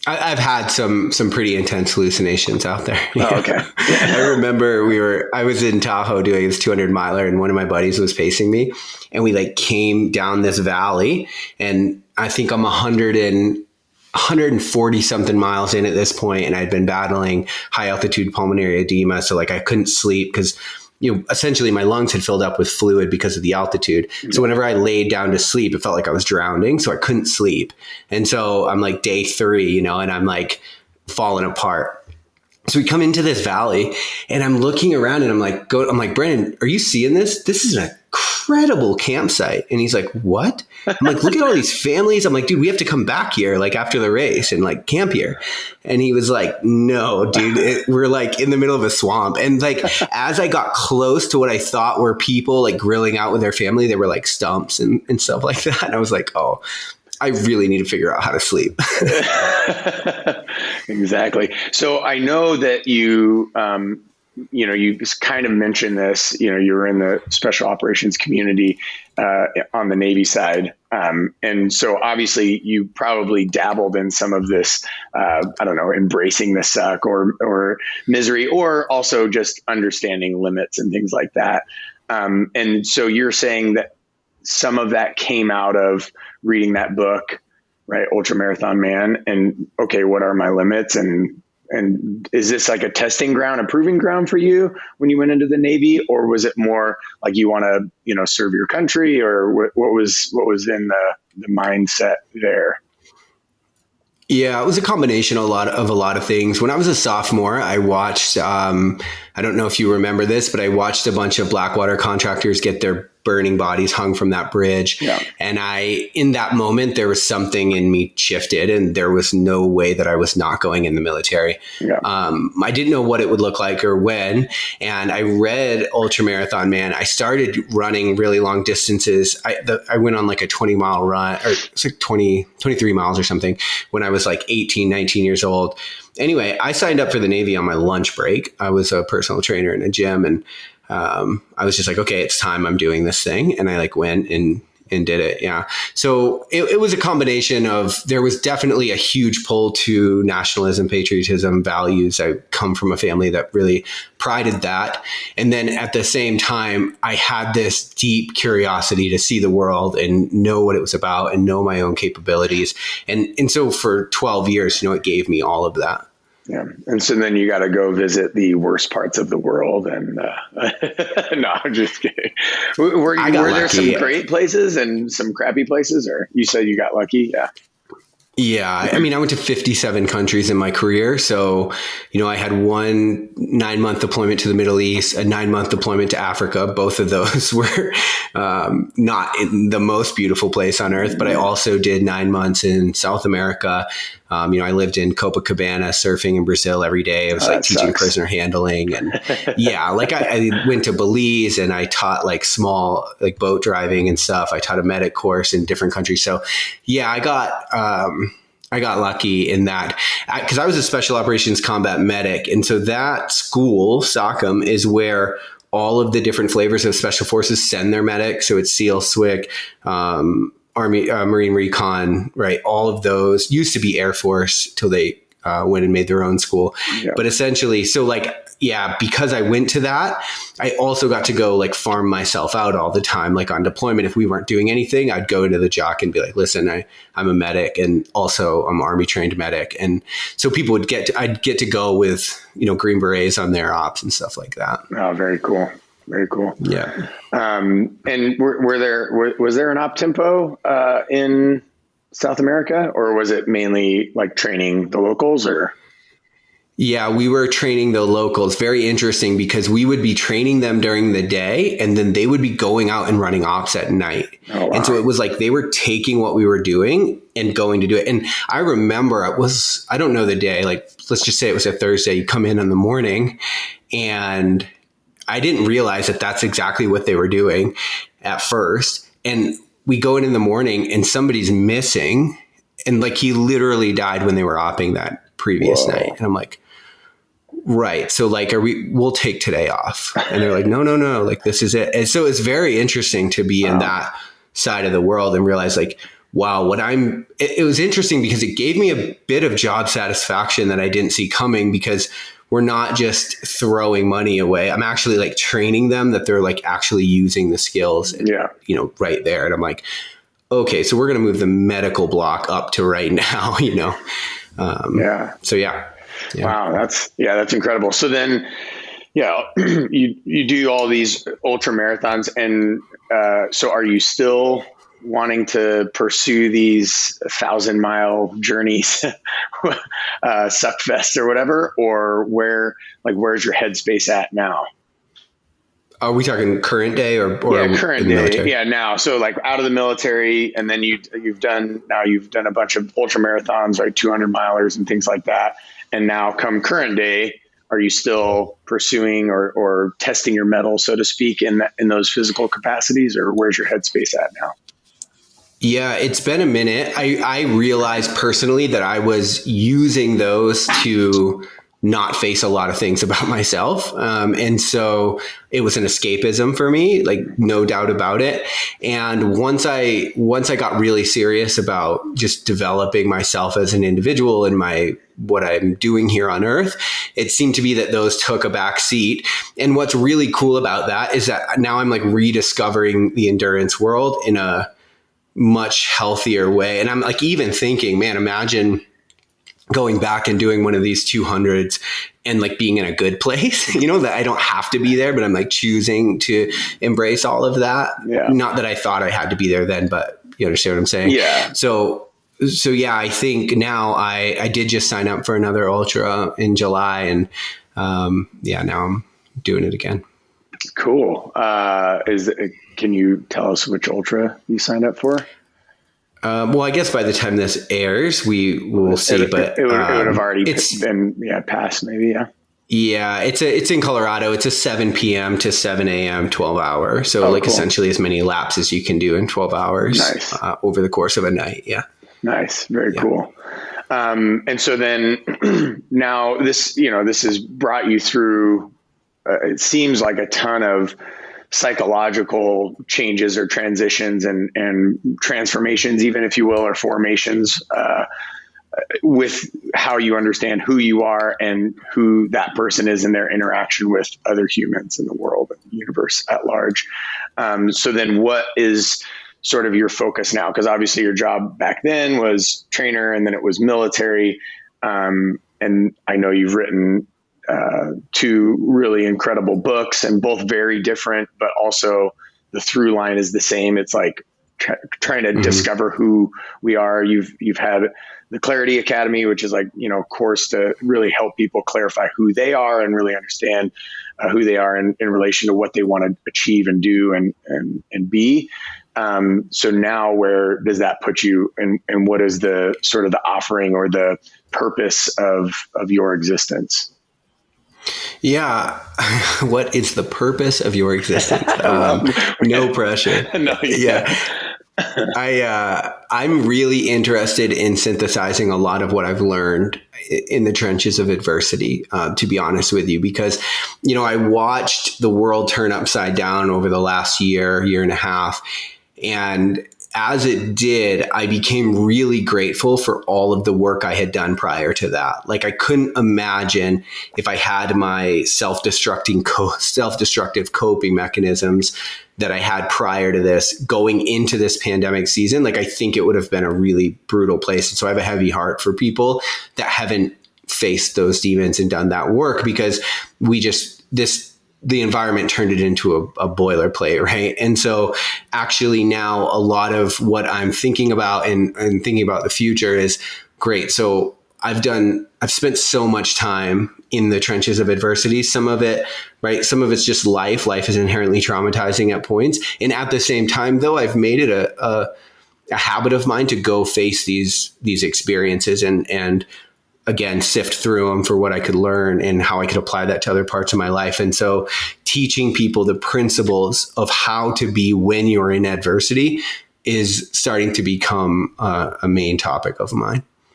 I've had some pretty intense hallucinations out there. Oh, okay. I remember I was in Tahoe doing this 200 miler, and one of my buddies was pacing me, and we like came down this valley, and I think I'm 140 something miles in at this point, and I'd been battling high altitude pulmonary edema. So like I couldn't sleep because, essentially my lungs had filled up with fluid because of the altitude. So whenever I laid down to sleep, it felt like I was drowning. So I couldn't sleep. And so I'm like day 3, and I'm like falling apart. So we come into this valley, and I'm looking around, and I'm like, Brandon, are you seeing this? This is an incredible campsite. And he's like, what? I'm like, look at all these families. I'm like, dude, we have to come back here like after the race and like camp here. And he was like, no, dude, we're like in the middle of a swamp. And like, as I got close to what I thought were people like grilling out with their family, they were like stumps and stuff like that. And I was like, oh, I really need to figure out how to sleep. Exactly. So I know that you just kind of mentioned this, you were in the special operations community on the Navy side. And so obviously you probably dabbled in some of this, embracing the suck or misery, or also just understanding limits and things like that. And so you're saying that some of that came out of reading that book, right? Ultra Marathon Man. And okay, what are my limits? And is this like a testing ground, a proving ground for you when you went into the Navy, or was it more like you want to, serve your country, or what was in the mindset there? Yeah, it was a combination of a lot of things. When I was a sophomore, I watched, I don't know if you remember this, but I watched a bunch of Blackwater contractors get their burning bodies hung from that bridge. Yeah. And in that moment, there was something in me shifted, and there was no way that I was not going in the military. Yeah. I didn't know what it would look like or when. And I read Ultra Marathon Man. I started running really long distances. I went on like a 20-mile run, or it's like 23 miles or something when I was like 18, 19 years old. Anyway, I signed up for the Navy on my lunch break. I was a personal trainer in a gym, and I was just like, okay, it's time, I'm doing this thing. And I like went and did it. Yeah. So it was a combination of, there was definitely a huge pull to nationalism, patriotism, values. I come from a family that really prided that. And then at the same time, I had this deep curiosity to see the world and know what it was about and know my own capabilities. And so for 12 years, it gave me all of that. Yeah. And so then you got to go visit the worst parts of the world. And no, I'm just kidding. Were there some great places and some crappy places, or you said you got lucky? Yeah. Yeah. I mean, I went to 57 countries in my career. So, I had one 9-month deployment to the Middle East, a 9-month deployment to Africa. Both of those were not in the most beautiful place on earth, but I also did 9 months in South America. I lived in Copacabana surfing in Brazil every day. I was like teaching prisoner handling. And yeah, like I went to Belize, and I taught like small, like boat driving and stuff. I taught a medic course in different countries. So yeah, I got lucky in that, because I was a special operations combat medic. And so that school, SOCM, is where all of the different flavors of special forces send their medics. So it's SEAL, SWCC, Army, Marine Recon, right? All of those used to be Air Force till they went and made their own school. Yeah. But essentially, so like, yeah, because I went to that, I also got to go like farm myself out all the time. Like on deployment, if we weren't doing anything, I'd go into the JOC and be like, listen, I'm a medic, and also I'm Army trained medic. And so people would I'd get to go with, Green Berets on their ops and stuff like that. Oh, very cool. Very cool. Yeah. And was there an op tempo in South America, or was it mainly like training the locals, or? Yeah, we were training the locals. Very interesting, because we would be training them during the day, and then they would be going out and running ops at night. Oh, wow. And so it was like they were taking what we were doing and going to do it. And I remember I don't know the day, like let's just say it was a Thursday. You come in the morning, and I didn't realize that that's exactly what they were doing at first. And we go in the morning, and somebody's missing, and like he literally died when they were opping that previous night. And I'm like, right. So like, we'll take today off. And they're like, no, like this is it. And so it's very interesting to be in that side of the world and realize like, wow, it was interesting because it gave me a bit of job satisfaction that I didn't see coming, because we're not just throwing money away. I'm actually like training them that they're like actually using the skills, right there. And I'm like, okay, so we're going to move the medical block up to right now, So yeah. Wow. That's incredible. So then, you do all these ultra marathons, and so are you still wanting to pursue these 1,000-mile journeys, Suckfest or whatever, or where's your headspace at now? Are we talking current day or current day? Military? Yeah, now. So like out of the military, and then you've done a bunch of ultra marathons, right, 200 milers and things like that, and now come current day, are you still pursuing or testing your mettle, so to speak, in those physical capacities, or where's your headspace at now? Yeah, it's been a minute. I realized personally that I was using those to not face a lot of things about myself. And so it was an escapism for me, like no doubt about it. And once I got really serious about just developing myself as an individual and what I'm doing here on earth, it seemed to be that those took a back seat. And what's really cool about that is that now I'm like rediscovering the endurance world in a much healthier way. And I'm like even thinking, man, imagine going back and doing one of these 200s and like being in a good place, that I don't have to be there, but I'm like choosing to embrace all of that. Yeah. Not that I thought I had to be there then, but you understand what I'm saying? Yeah. So yeah, I think now I did just sign up for another ultra in July, and now I'm doing it again. Cool. Can you tell us which ultra you signed up for? Well, I guess by the time this airs, we will see. But it would have already been passed, maybe. Yeah. Yeah, it's in Colorado. It's a 7 p.m. to 7 a.m. 12 hour. So cool. Essentially as many laps as you can do in 12 hours. Nice. Over the course of a night. Yeah. Nice. Very cool. And so then now this has brought you through, it seems like a ton of psychological changes or transitions and transformations, even if you will, or formations, with how you understand who you are and who that person is in their interaction with other humans in the world and the universe at large. So then what is sort of your focus now? Because obviously your job back then was trainer, and then it was military. And I know you've written two really incredible books, and both very different, but also the through line is the same. It's like trying to discover who we are. You've had the Clarity Academy, which is like, course to really help people clarify who they are and really understand who they are in relation to what they want to achieve and do and be. So now where does that put you, and what is the sort of the offering or the purpose of your existence? Yeah. What is the purpose of your existence? No pressure. No, yeah. I'm really interested in synthesizing a lot of what I've learned in the trenches of adversity, to be honest with you, because, I watched the world turn upside down over the last year and a half. And as it did, I became really grateful for all of the work I had done prior to that. Like I couldn't imagine if I had my self-destructive coping mechanisms that I had prior to this going into this pandemic season. Like I think it would have been a really brutal place. And so I have a heavy heart for people that haven't faced those demons and done that work, because the environment turned it into a boilerplate, right? And so actually now a lot of what I'm thinking about and thinking about the future is great. So I've spent so much time in the trenches of adversity. Some of it, right? Some of it's just life. Life is inherently traumatizing at points. And at the same time, though, I've made it a habit of mine to go face these experiences and again, sift through them for what I could learn and how I could apply that to other parts of my life. And so teaching people the principles of how to be when you're in adversity is starting to become a main topic of mine.